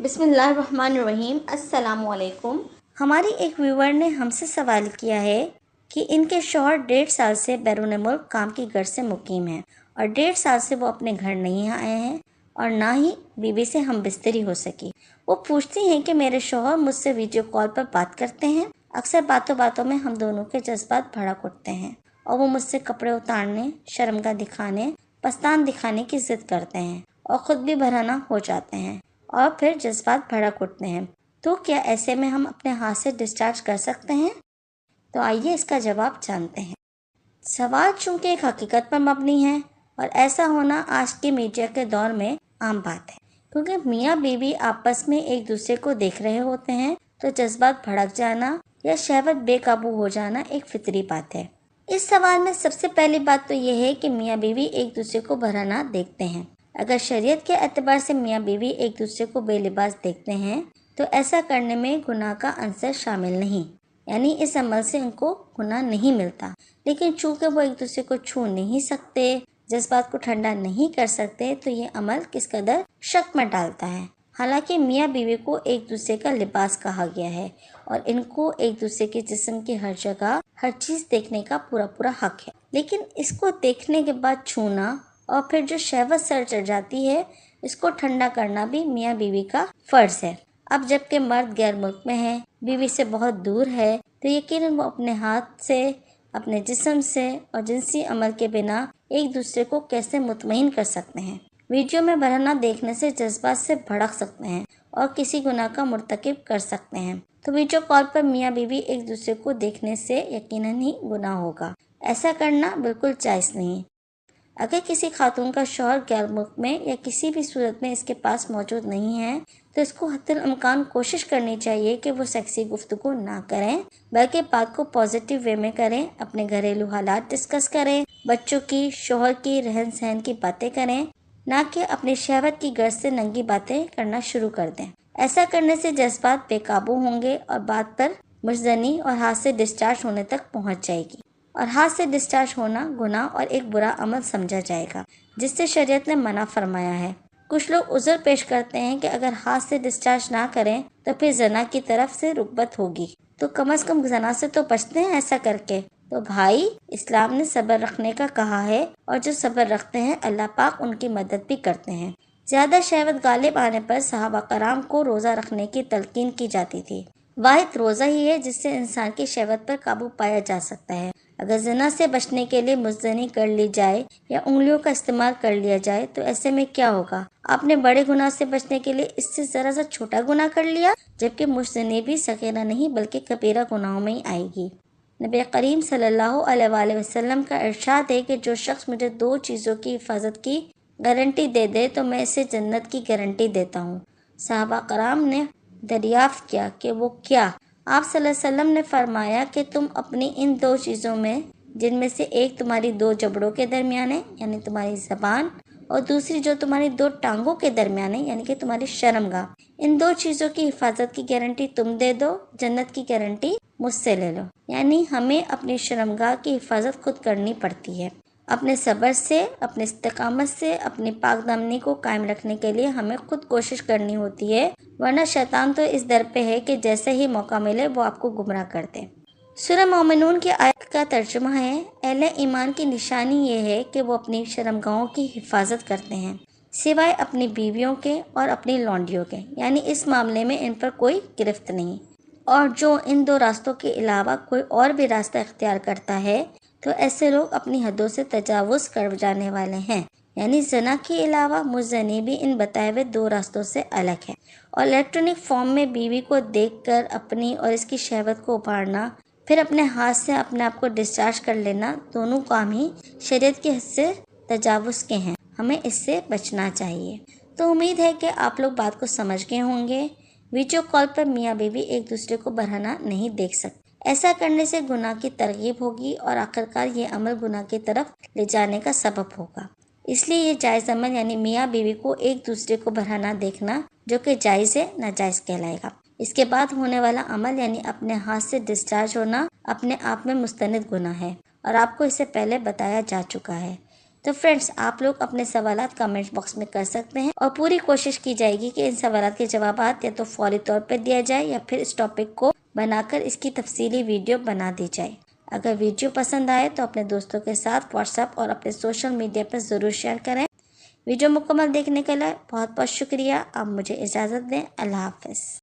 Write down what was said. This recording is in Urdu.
بسم اللہ الرحمن الرحیم۔ السلام علیکم۔ ہماری ایک ویور نے ہم سے سوال کیا ہے کہ ان کے شوہر 1.5 سال سے بیرون ملک کام کی غرض سے مقیم ہیں اور 1.5 سال سے وہ اپنے گھر نہیں آئے ہیں اور نہ ہی بیوی سے ہم بستری ہو سکی۔ وہ پوچھتی ہیں کہ میرے شوہر مجھ سے ویڈیو کال پر بات کرتے ہیں، اکثر باتوں باتوں میں ہم دونوں کے جذبات بھڑک اٹھتے ہیں اور وہ مجھ سے کپڑے اتارنے، شرمگاہ دکھانے، پستان دکھانے کی ضد کرتے ہیں اور خود بھی برہنہ ہو جاتے ہیں اور پھر جذبات بھڑک اٹھتے ہیں۔ تو کیا ایسے میں ہم اپنے ہاتھ سے ڈسچارج کر سکتے ہیں؟ تو آئیے اس کا جواب جانتے ہیں۔ سوال چونکہ ایک حقیقت پر مبنی ہے اور ایسا ہونا آج کے میڈیا کے دور میں عام بات ہے، کیونکہ میاں بیوی آپس میں ایک دوسرے کو دیکھ رہے ہوتے ہیں تو جذبات بھڑک جانا یا شہوت بے قابو ہو جانا ایک فطری بات ہے۔ اس سوال میں سب سے پہلی بات تو یہ ہے کہ میاں بیوی ایک دوسرے کو برہنہ دیکھتے ہیں۔ اگر شریعت کے اعتبار سے میاں بیوی ایک دوسرے کو بے لباس دیکھتے ہیں تو ایسا کرنے میں گناہ کا عنصر شامل نہیں، یعنی اس عمل سے ان کو گناہ نہیں ملتا، لیکن چونکہ وہ ایک دوسرے کو چھو نہیں سکتے، جذبات کو ٹھنڈا نہیں کر سکتے، تو یہ عمل کس قدر شک میں ڈالتا ہے۔ حالانکہ میاں بیوی کو ایک دوسرے کا لباس کہا گیا ہے اور ان کو ایک دوسرے کے جسم کی ہر جگہ ہر چیز دیکھنے کا پورا حق ہے، لیکن اس کو دیکھنے کے بعد چھونا اور پھر جو شہوت سر چڑھ جاتی ہے اس کو ٹھنڈا کرنا بھی میاں بیوی کا فرض ہے۔ اب جب کہ مرد غیر ملک میں ہے، بیوی سے بہت دور ہے، تو یقیناً وہ اپنے ہاتھ سے، اپنے جسم سے اور جنسی عمل کے بنا ایک دوسرے کو کیسے مطمئن کر سکتے ہیں۔ ویڈیو میں برہنہ دیکھنے سے جذبات سے بھڑک سکتے ہیں اور کسی گناہ کا مرتکب کر سکتے ہیں، تو ویڈیو کال پر میاں بیوی ایک دوسرے کو دیکھنے سے یقیناً ہی گناہ ہوگا۔ ایسا کرنا بالکل جائز نہیں۔ اگر کسی خاتون کا شوہر غیر ملک میں یا کسی بھی صورت میں اس کے پاس موجود نہیں ہے تو اس کو حتی الامکان کوشش کرنی چاہیے کہ وہ سیکسی گفتگو نہ کریں، بلکہ بات کو پازیٹیو وے میں کریں، اپنے گھریلو حالات ڈسکس کریں، بچوں کی، شوہر کی، رہن سہن کی باتیں کریں، نہ کہ اپنی شہوت کی غرض سے ننگی باتیں کرنا شروع کر دیں۔ ایسا کرنے سے جذبات بے قابو ہوں گے اور بات پر مجزنی اور ہاتھ سے ڈسچارج ہونے تک پہنچ جائے گی، اور ہاتھ سے ڈسچارج ہونا گناہ اور ایک برا عمل سمجھا جائے گا جس سے شریعت نے منع فرمایا ہے۔ کچھ لوگ عذر پیش کرتے ہیں کہ اگر ہاتھ سے ڈسچارج نہ کریں تو پھر زنا کی طرف سے رغبت ہوگی، تو کم از کم زنا سے تو بچتے ہیں ایسا کر کے۔ تو بھائی، اسلام نے صبر رکھنے کا کہا ہے اور جو صبر رکھتے ہیں اللہ پاک ان کی مدد بھی کرتے ہیں۔ زیادہ شہوت غالب آنے پر صحابہ کرام کو روزہ رکھنے کی تلقین کی جاتی تھی۔ واحد روزہ ہی ہے جس سے انسان کی شہوت پر قابو پایا جا سکتا ہے۔ اگر زنا سے بچنے کے لیے مزدنی کر لی جائے یا انگلیوں کا استعمال کر لیا جائے تو ایسے میں کیا ہوگا؟ آپ نے بڑے گناہ سے بچنے کے لیے اس سے ذرا سا چھوٹا گناہ کر لیا، جبکہ مزدنی بھی صغیرہ نہیں بلکہ کبیرہ گناہوں میں ہی آئے گی۔ نبی کریم صلی اللہ علیہ وآلہ وسلم کا ارشاد ہے کہ جو شخص مجھے 2 چیزوں کی حفاظت کی گارنٹی دے دے تو میں اسے جنت کی گارنٹی دیتا ہوں۔ صحابہ کرام نے دریافت کیا کہ وہ کیا؟ آپ صلی اللہ علیہ وسلم نے فرمایا کہ تم اپنی ان 2 چیزوں میں، جن میں سے ایک تمہاری 2 جبڑوں کے درمیان ہے یعنی تمہاری زبان، اور دوسری جو تمہاری 2 ٹانگوں کے درمیان ہے یعنی کہ تمہاری شرمگاہ، ان 2 چیزوں کی حفاظت کی گارنٹی تم دے دو، جنت کی گارنٹی مجھ سے لے لو۔ یعنی ہمیں اپنی شرمگاہ کی حفاظت خود کرنی پڑتی ہے۔ اپنے صبر سے، اپنے استقامت سے، اپنی پاک دامنی کو قائم رکھنے کے لیے ہمیں خود کوشش کرنی ہوتی ہے، ورنہ شیطان تو اس در پہ ہے کہ جیسے ہی موقع ملے وہ آپ کو گمراہ کر دے۔ سورہ مومنون کی آیت کا ترجمہ ہے، اہل ایمان کی نشانی یہ ہے کہ وہ اپنی شرمگاہوں کی حفاظت کرتے ہیں، سوائے اپنی بیویوں کے اور اپنی لونڈیوں کے، یعنی اس معاملے میں ان پر کوئی گرفت نہیں۔ اور جو ان 2 راستوں کے علاوہ کوئی اور بھی راستہ اختیار کرتا ہے تو ایسے لوگ اپنی حدوں سے تجاوز کر جانے والے ہیں، یعنی زنا کے علاوہ مزدنی بھی ان بتائے ہوئے 2 راستوں سے الگ ہے۔ اور الیکٹرانک فارم میں بیوی کو دیکھ کر اپنی اور اس کی شہوت کو ابھارنا، پھر اپنے ہاتھ سے اپنے آپ کو ڈسچارج کر لینا، دونوں کام ہی شریعت کی حد سے تجاوز کے ہیں، ہمیں اس سے بچنا چاہیے۔ تو امید ہے کہ آپ لوگ بات کو سمجھ گئے ہوں گے۔ ویڈیو کال پر میاں بیوی ایک دوسرے کو برہنہ نہیں دیکھ سکتے، ایسا کرنے سے گناہ کی ترغیب ہوگی اور آخرکار یہ عمل گناہ کی طرف لے جانے کا سبب ہوگا۔ اس لیے یہ جائز عمل یعنی میاں بیوی کو ایک دوسرے کو برہنہ دیکھنا جو کہ جائز ہے، ناجائز کہلائے گا۔ اس کے بعد ہونے والا عمل یعنی اپنے ہاتھ سے ڈسچارج ہونا اپنے آپ میں مستند گناہ ہے اور آپ کو اس سے پہلے بتایا جا چکا ہے۔ تو فرینڈس آپ لوگ اپنے سوالات کمنٹ باکس میں کر سکتے ہیں اور پوری کوشش کی جائے گی کہ ان سوالات کے جوابات یا تو فوری طور پر دیا جائے یا پھر اس ٹاپک کو بنا کر اس کی تفصیلی ویڈیو بنا دی جائے۔ اگر ویڈیو پسند آئے تو اپنے دوستوں کے ساتھ واٹس ایپ اور اپنے سوشل میڈیا پر ضرور شیئر کریں۔ ویڈیو مکمل دیکھنے کے لیے بہت بہت شکریہ۔ اب مجھے اجازت دیں۔ اللہ حافظ۔